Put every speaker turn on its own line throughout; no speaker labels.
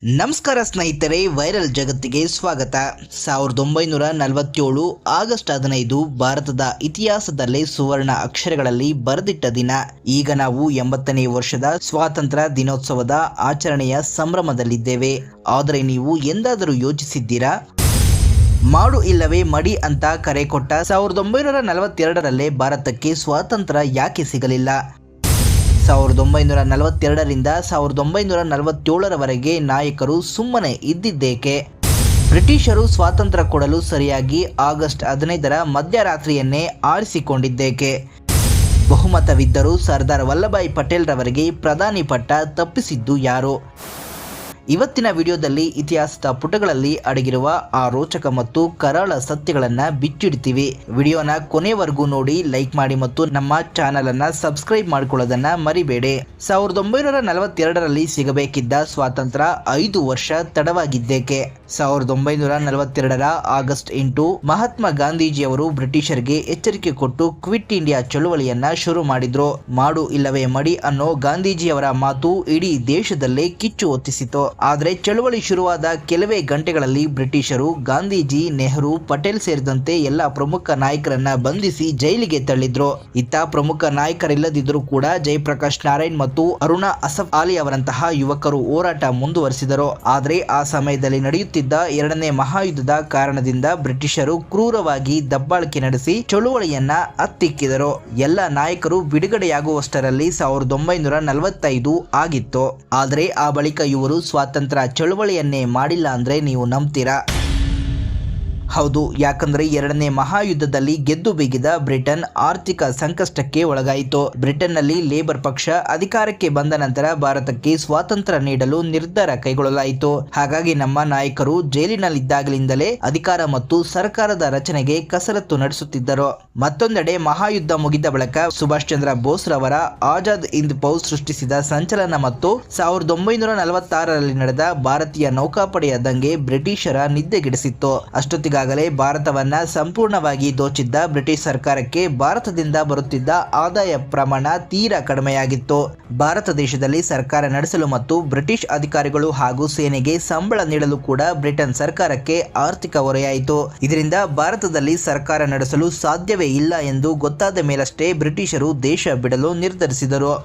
ನಮಸ್ಕಾರ ಸ್ನೇಹಿತರೆ, ವೈರಲ್ ಜಗತ್ತಿಗೆ ಸ್ವಾಗತ. 1947 ಆಗಸ್ಟ್ 15 ಭಾರತದ ಇತಿಹಾಸದಲ್ಲೇ ಸುವರ್ಣ ಅಕ್ಷರಗಳಲ್ಲಿ ಬರೆದಿಟ್ಟ ದಿನ. ಈಗ ನಾವು 80ನೇ ವರ್ಷದ ಸ್ವಾತಂತ್ರ್ಯ ದಿನೋತ್ಸವದ ಆಚರಣೆಯ ಸಂಭ್ರಮದಲ್ಲಿದ್ದೇವೆ. ಆದರೆ ನೀವು ಎಂದಾದರೂ ಯೋಚಿಸಿದ್ದೀರಾ, ಮಾಡು ಇಲ್ಲವೇ ಮಡಿ ಅಂತ ಕರೆ ಕೊಟ್ಟ 1942ರಲ್ಲೇ ಭಾರತಕ್ಕೆ ಸ್ವಾತಂತ್ರ್ಯ ಯಾಕೆ ಸಿಗಲಿಲ್ಲ? 1942ರಿಂದ 1947ರವರೆಗೆ ನಾಯಕರು ಸುಮ್ಮನೆ ಇದ್ದಿದ್ದೇಕೆ? ಬ್ರಿಟಿಷರು ಸ್ವಾತಂತ್ರ್ಯ ಕೊಡಲು ಸರಿಯಾಗಿ ಆಗಸ್ಟ್ 15ರ ಮಧ್ಯರಾತ್ರಿಯನ್ನೇ ಆರಿಸಿಕೊಂಡಿದ್ದೇಕೆ? ಬಹುಮತವಿದ್ದರೂ ಸರ್ದಾರ್ ವಲ್ಲಭಾಯ್ ಪಟೇಲ್ ರವರಿಗೆ ಪ್ರಧಾನಿ ಪಟ್ಟ ತಪ್ಪಿಸಿದ್ದು ಯಾರು? ಇವತ್ತಿನ ವಿಡಿಯೋದಲ್ಲಿ ಇತಿಹಾಸದ ಪುಟಗಳಲ್ಲಿ ಅಡಗಿರುವ ಆ ರೋಚಕ ಮತ್ತು ಕರಾಳ ಸತ್ಯಗಳನ್ನು ಬಿಚ್ಚಿಡ್ತೀವಿ. ವಿಡಿಯೋನ ಕೊನೆವರೆಗೂ ನೋಡಿ, ಲೈಕ್ ಮಾಡಿ ಮತ್ತು ನಮ್ಮ ಚಾನಲ್ ಅನ್ನ ಸಬ್ಸ್ಕ್ರೈಬ್ ಮಾಡಿಕೊಳ್ಳೋದನ್ನ ಮರಿಬೇಡಿ. 1942ರಲ್ಲಿ ಸಿಗಬೇಕಿದ್ದ ಸ್ವಾತಂತ್ರ್ಯ 5 ವರ್ಷ ತಡವಾಗಿದ್ದೇಕೆ? 1942ರ ಆಗಸ್ಟ್ 8 ಮಹಾತ್ಮ ಗಾಂಧೀಜಿಯವರು ಬ್ರಿಟಿಷರಿಗೆ ಎಚ್ಚರಿಕೆ ಕೊಟ್ಟು ಕ್ವಿಟ್ ಇಂಡಿಯಾ ಚಳುವಳಿಯನ್ನ ಶುರು ಮಾಡಿದ್ರು. ಮಾಡು ಇಲ್ಲವೇ ಮಡಿ ಅನ್ನೋ ಗಾಂಧೀಜಿಯವರ ಮಾತು ಇಡೀ ದೇಶದಲ್ಲೇ ಕಿಚ್ಚು ಹೊತ್ತಿಸಿತು. ಆದರೆ ಚಳುವಳಿ ಶುರುವಾದ ಕೆಲವೇ ಗಂಟೆಗಳಲ್ಲಿ ಬ್ರಿಟಿಷರು ಗಾಂಧೀಜಿ, ನೆಹರು, ಪಟೇಲ್ ಸೇರಿದಂತೆ ಎಲ್ಲ ಪ್ರಮುಖ ನಾಯಕರನ್ನ ಬಂಧಿಸಿ ಜೈಲಿಗೆ ತಳ್ಳಿದ್ರು. ಇತ್ತ ಪ್ರಮುಖ ನಾಯಕರಿಲ್ಲದಿದ್ದರೂ ಕೂಡ ಜಯಪ್ರಕಾಶ್ ನಾರಾಯಣ್ ಮತ್ತು ಅರುಣಾ ಅಸಫ್ ಅಲಿ ಅವರಂತಹ ಯುವಕರು ಹೋರಾಟ ಮುಂದುವರಿಸಿದರು. ಆದರೆ ಆ ಸಮಯದಲ್ಲಿ ನಡೆಯುತ್ತಿದ್ದ 2ನೇ ಮಹಾಯುದ್ಧದ ಕಾರಣದಿಂದ ಬ್ರಿಟಿಷರು ಕ್ರೂರವಾಗಿ ದಬ್ಬಾಳಿಕೆ ನಡೆಸಿ ಚಳುವಳಿಯನ್ನ ಹತ್ತಿಕ್ಕಿದರು. ಎಲ್ಲ ನಾಯಕರು ಬಿಡುಗಡೆಯಾಗುವಷ್ಟರಲ್ಲಿ 1945 ಆಗಿತ್ತು. ಆದರೆ ಆ ಬಳಿಕ ಇವರು ಸ್ವಾತಂತ್ರ್ಯ ಚಳುವಳಿಯನ್ನೇ ಮಾಡಿಲ್ಲ ಅಂದ್ರೆ ನೀವು ನಂಬ್ತೀರಾ? ಹೌದು, ಯಾಕಂದ್ರೆ 2ನೇ ಮಹಾಯುದ್ಧದಲ್ಲಿ ಗೆದ್ದು ಬೀಗಿದ ಬ್ರಿಟನ್ ಆರ್ಥಿಕ ಸಂಕಷ್ಟಕ್ಕೆ ಒಳಗಾಯಿತು. ಬ್ರಿಟನ್ನಲ್ಲಿ ಲೇಬರ್ ಪಕ್ಷ ಅಧಿಕಾರಕ್ಕೆ ಬಂದ ನಂತರ ಭಾರತಕ್ಕೆ ಸ್ವಾತಂತ್ರ್ಯ ನೀಡಲು ನಿರ್ಧಾರ ಕೈಗೊಳ್ಳಲಾಯಿತು. ಹಾಗಾಗಿ ನಮ್ಮ ನಾಯಕರು ಜೈಲಿನಲ್ಲಿದ್ದಾಗಲಿಂದಲೇ ಅಧಿಕಾರ ಮತ್ತು ಸರ್ಕಾರದ ರಚನೆಗೆ ಕಸರತ್ತು ನಡೆಸುತ್ತಿದ್ದರು. ಮತ್ತೊಂದೆಡೆ ಮಹಾಯುದ್ಧ ಮುಗಿದ ಬಳಿಕ ಸುಭಾಷ್ ಚಂದ್ರ ಬೋಸ್ ರವರ ಆಜಾದ್ ಹಿಂದ್ ಫೌಜ್ ಸೃಷ್ಟಿಸಿದ ಸಂಚಲನ ಮತ್ತು 1946ರಲ್ಲಿ ನಡೆದ ಭಾರತೀಯ ನೌಕಾಪಡೆಯ ದಂಗೆ ಬ್ರಿಟಿಷರ ನಿದ್ದೆಗೆಡಿಸಿತ್ತು. ಅಷ್ಟೊತ್ತಿಗಾಗಲೇ ಭಾರತವನ್ನ ಸಂಪೂರ್ಣವಾಗಿ ದೋಚಿದ್ದ ಬ್ರಿಟಿಷ್ ಸರ್ಕಾರಕ್ಕೆ ಭಾರತದಿಂದ ಬರುತ್ತಿದ್ದ ಆದಾಯ ಪ್ರಮಾಣ ತೀರಾ ಕಡಿಮೆಯಾಗಿತ್ತು. ಭಾರತ ದೇಶದಲ್ಲಿ ಸರ್ಕಾರ ನಡೆಸಲು ಮತ್ತು ಬ್ರಿಟಿಷ್ ಅಧಿಕಾರಿಗಳು ಹಾಗೂ ಸೇನೆಗೆ ಸಂಬಳ ನೀಡಲು ಕೂಡ ಬ್ರಿಟನ್ ಸರ್ಕಾರಕ್ಕೆ ಆರ್ಥಿಕ ಹೊರೆಯಾಯಿತು. ಇದರಿಂದ ಭಾರತದಲ್ಲಿ ಸರ್ಕಾರ ನಡೆಸಲು ಸಾಧ್ಯವೇ ಇಲ್ಲ ಎಂದು ಗೊತ್ತಾದ ಮೇಲಷ್ಟೇ ಬ್ರಿಟಿಷರು ದೇಶ ಬಿಡಲು ನಿರ್ಧರಿಸಿದರು.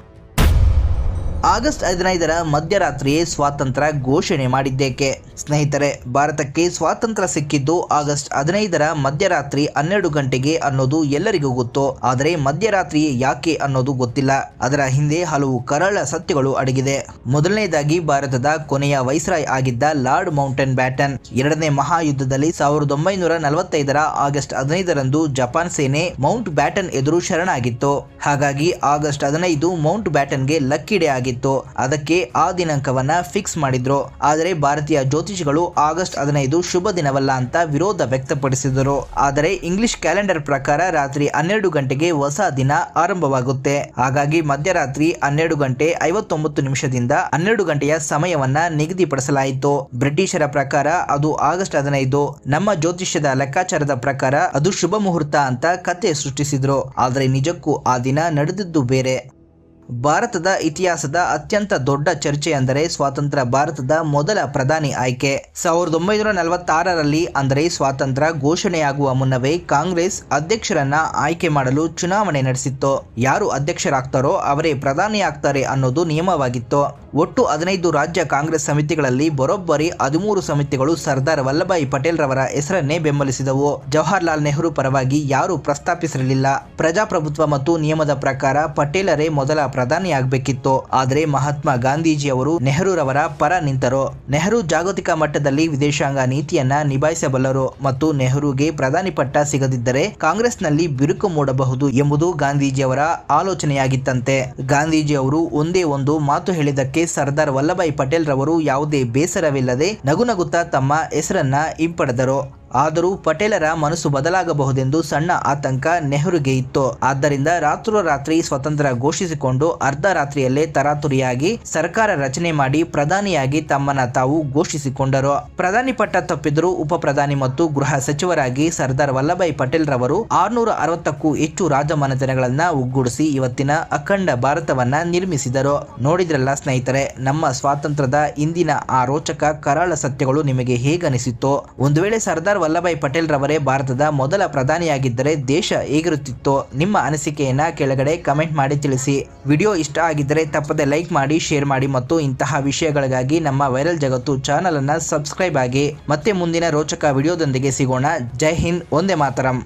ಆಗಸ್ಟ್ 15ರ ಮಧ್ಯರಾತ್ರಿಯೇ ಸ್ವಾತಂತ್ರ್ಯ ಘೋಷಣೆ ಮಾಡಿದ್ದೇಕೆ? ಸ್ನೇಹಿತರೆ, ಭಾರತಕ್ಕೆ ಸ್ವಾತಂತ್ರ್ಯ ಸಿಕ್ಕಿದ್ದು ಆಗಸ್ಟ್ 15ರ ಮಧ್ಯರಾತ್ರಿ 12 ಗಂಟೆಗೆ ಅನ್ನೋದು ಎಲ್ಲರಿಗೂ ಗೊತ್ತು. ಆದರೆ ಮಧ್ಯರಾತ್ರಿ ಯಾಕೆ ಅನ್ನೋದು ಗೊತ್ತಿಲ್ಲ. ಅದರ ಹಿಂದೆ ಹಲವು ಕರಾಳ ಸತ್ಯಗಳು ಅಡಗಿದೆ. ಮೊದಲನೇದಾಗಿ, ಭಾರತದ ಕೊನೆಯ ವೈಸ್ರಾಯ್ ಆಗಿದ್ದ ಲಾರ್ಡ್ ಮೌಂಟನ್ ಬ್ಯಾಟನ್ 2ನೇ ಮಹಾಯುದ್ಧದಲ್ಲಿ 1945ರ ಆಗಸ್ಟ್ 15ರಂದು ಜಪಾನ್ ಸೇನೆ ಮೌಂಟ್ ಬ್ಯಾಟನ್ ಎದುರು ಶರಣಾಗಿತ್ತು. ಹಾಗಾಗಿ ಆಗಸ್ಟ್ 15 ಮೌಂಟ್ ಬ್ಯಾಟನ್ಗೆ ಲಕ್ಕಿ ಡೇ ಆಗಿತ್ತು. ಅದಕ್ಕೆ ಆ ದಿನಾಂಕವನ್ನ ಫಿಕ್ಸ್ ಮಾಡಿದ್ರು. ಆದರೆ ಭಾರತೀಯ ಜ್ಯೋತಿಷಿಗಳು ಆಗಸ್ಟ್ 15 ಶುಭ ದಿನವಲ್ಲ ಅಂತ ವಿರೋಧ ವ್ಯಕ್ತಪಡಿಸಿದರು. ಆದರೆ ಇಂಗ್ಲಿಷ್ ಕ್ಯಾಲೆಂಡರ್ ಪ್ರಕಾರ ರಾತ್ರಿ 12 ಗಂಟೆಗೆ ಹೊಸ ದಿನ ಆರಂಭವಾಗುತ್ತೆ. ಹಾಗಾಗಿ ಮಧ್ಯರಾತ್ರಿ 12 ಗಂಟೆ 59 ನಿಮಿಷದಿಂದ 12 ಗಂಟೆಯ ಸಮಯವನ್ನ ನಿಗದಿಪಡಿಸಲಾಯಿತು. ಬ್ರಿಟಿಷರ ಪ್ರಕಾರ ಅದು ಆಗಸ್ಟ್ 15. ನಮ್ಮ ಜ್ಯೋತಿಷ್ಯದ ಲೆಕ್ಕಾಚಾರದ ಪ್ರಕಾರ ಅದು ಶುಭ ಮುಹೂರ್ತ ಅಂತ ಕತೆ ಸೃಷ್ಟಿಸಿದ್ರು. ಆದರೆ ನಿಜಕ್ಕೂ ಆ ದಿನ ನಡೆದಿದ್ದು ಬೇರೆ. ಭಾರತದ ಇತಿಹಾಸದ ಅತ್ಯಂತ ದೊಡ್ಡ ಚರ್ಚೆ ಅಂದರೆ ಸ್ವಾತಂತ್ರ್ಯ ಭಾರತದ ಮೊದಲ ಪ್ರಧಾನಿ ಆಯ್ಕೆ. 1946ರಲ್ಲಿ ಅಂದರೆ ಸ್ವಾತಂತ್ರ್ಯ ಘೋಷಣೆಯಾಗುವ ಮುನ್ನವೇ ಕಾಂಗ್ರೆಸ್ ಅಧ್ಯಕ್ಷರನ್ನ ಆಯ್ಕೆ ಮಾಡಲು ಚುನಾವಣೆ ನಡೆಸಿತ್ತು. ಯಾರು ಅಧ್ಯಕ್ಷರಾಗ್ತಾರೋ ಅವರೇ ಪ್ರಧಾನಿ ಆಗ್ತಾರೆ ಅನ್ನೋದು ನಿಯಮವಾಗಿತ್ತು. ಒಟ್ಟು 15 ರಾಜ್ಯ ಕಾಂಗ್ರೆಸ್ ಸಮಿತಿಗಳಲ್ಲಿ ಬರೋಬ್ಬರಿ 13 ಸಮಿತಿಗಳು ಸರ್ದಾರ್ ವಲ್ಲಭಾಯ್ ಪಟೇಲ್ ರವರ ಹೆಸರನ್ನೇ ಬೆಂಬಲಿಸಿದವು. ಜವಾಹರ್ಲಾಲ್ ನೆಹರು ಪರವಾಗಿ ಯಾರು ಪ್ರಸ್ತಾಪಿಸಿರಲಿಲ್ಲ. ಪ್ರಜಾಪ್ರಭುತ್ವ ಮತ್ತು ನಿಯಮದ ಪ್ರಕಾರ ಪಟೇಲರೇ ಮೊದಲ ಪ್ರಧಾನಿ ಆಗಬೇಕಿತ್ತು. ಆದರೆ ಮಹಾತ್ಮ ಗಾಂಧೀಜಿಯವರು ನೆಹರೂರವರ ಪರ ನಿಂತರು. ನೆಹರು ಜಾಗತಿಕ ಮಟ್ಟದಲ್ಲಿ ವಿದೇಶಾಂಗ ನೀತಿಯನ್ನ ನಿಭಾಯಿಸಬಲ್ಲರು ಮತ್ತು ನೆಹರುಗೆ ಪ್ರಧಾನಿ ಪಟ್ಟ ಸಿಗದಿದ್ದರೆ ಕಾಂಗ್ರೆಸ್ನಲ್ಲಿ ಬಿರುಕು ಮೂಡಬಹುದು ಎಂಬುದು ಗಾಂಧೀಜಿಯವರ ಆಲೋಚನೆಯಾಗಿತ್ತಂತೆ. ಗಾಂಧೀಜಿಯವರು ಒಂದೇ ಒಂದು ಮಾತು ಹೇಳಿದ್ದಕ್ಕೆ ಸರ್ದಾರ್ ವಲ್ಲಭಾಯ್ ಪಟೇಲ್ ರವರು ಯಾವುದೇ ಬೇಸರವಿಲ್ಲದೆ ನಗುನಗುತ್ತಾ ತಮ್ಮ ಹೆಸರನ್ನ ಹಿಂಪಡೆದರು. ಆದರೂ ಪಟೇಲರ ಮನಸ್ಸು ಬದಲಾಗಬಹುದೆಂದು ಸಣ್ಣ ಆತಂಕ ನೆಹರುಗೆ ಇತ್ತು. ಆದ್ದರಿಂದ ರಾತ್ರೋರಾತ್ರಿ ಸ್ವತಂತ್ರ ಘೋಷಿಸಿಕೊಂಡು ಅರ್ಧ ರಾತ್ರಿಯಲ್ಲೇ ತರಾತುರಿಯಾಗಿ ಸರ್ಕಾರ ರಚನೆ ಮಾಡಿ ಪ್ರಧಾನಿಯಾಗಿ ತಮ್ಮನ್ನ ತಾವು ಘೋಷಿಸಿಕೊಂಡರು. ಪ್ರಧಾನಿ ಪಟ್ಟ ತಪ್ಪಿದರೂ ಉಪ ಪ್ರಧಾನಿ ಮತ್ತು ಗೃಹ ಸಚಿವರಾಗಿ ಸರ್ದಾರ್ ವಲ್ಲಭಾಯ್ ಪಟೇಲ್ ರವರು 660ಕ್ಕೂ ಹೆಚ್ಚು ರಾಜಮನೆತನಗಳನ್ನ ಒಗ್ಗೂಡಿಸಿ ಇವತ್ತಿನ ಅಖಂಡ ಭಾರತವನ್ನ ನಿರ್ಮಿಸಿದರು. ನೋಡಿದ್ರಲ್ಲ ಸ್ನೇಹಿತರೆ, ನಮ್ಮ ಸ್ವಾತಂತ್ರ್ಯದ ಇಂದಿನ ಆ ರೋಚಕ ಕರಾಳ ಸತ್ಯಗಳು ನಿಮಗೆ ಹೇಗನಿಸಿತ್ತು? ಒಂದು ವೇಳೆ ಸರ್ದಾರ್ ವಲ್ಲಭಾಯ್ ಪಟೇಲ್ ರವರೇ ಭಾರತದ ಮೊದಲ ಪ್ರಧಾನಿಯಾಗಿದ್ದರೆ ದೇಶ ಹೇಗಿರುತ್ತಿತ್ತು? ನಿಮ್ಮ ಅನಿಸಿಕೆಯನ್ನ ಕೆಳಗಡೆ ಕಮೆಂಟ್ ಮಾಡಿ ತಿಳಿಸಿ. ವಿಡಿಯೋ ಇಷ್ಟ ಆಗಿದ್ದರೆ ತಪ್ಪದೆ ಲೈಕ್ ಮಾಡಿ, ಶೇರ್ ಮಾಡಿ ಮತ್ತು ಇಂತಹ ವಿಷಯಗಳಿಗಾಗಿ ನಮ್ಮ ವೈರಲ್ ಜಗತ್ತು ಚಾನಲ್ ಅನ್ನ ಸಬ್ಸ್ಕ್ರೈಬ್ ಆಗಿ. ಮತ್ತೆ ಮುಂದಿನ ರೋಚಕ ವಿಡಿಯೋದೊಂದಿಗೆ ಸಿಗೋಣ. ಜೈ ಹಿಂದ್, ಒಂದೇ ಮಾತರಂ.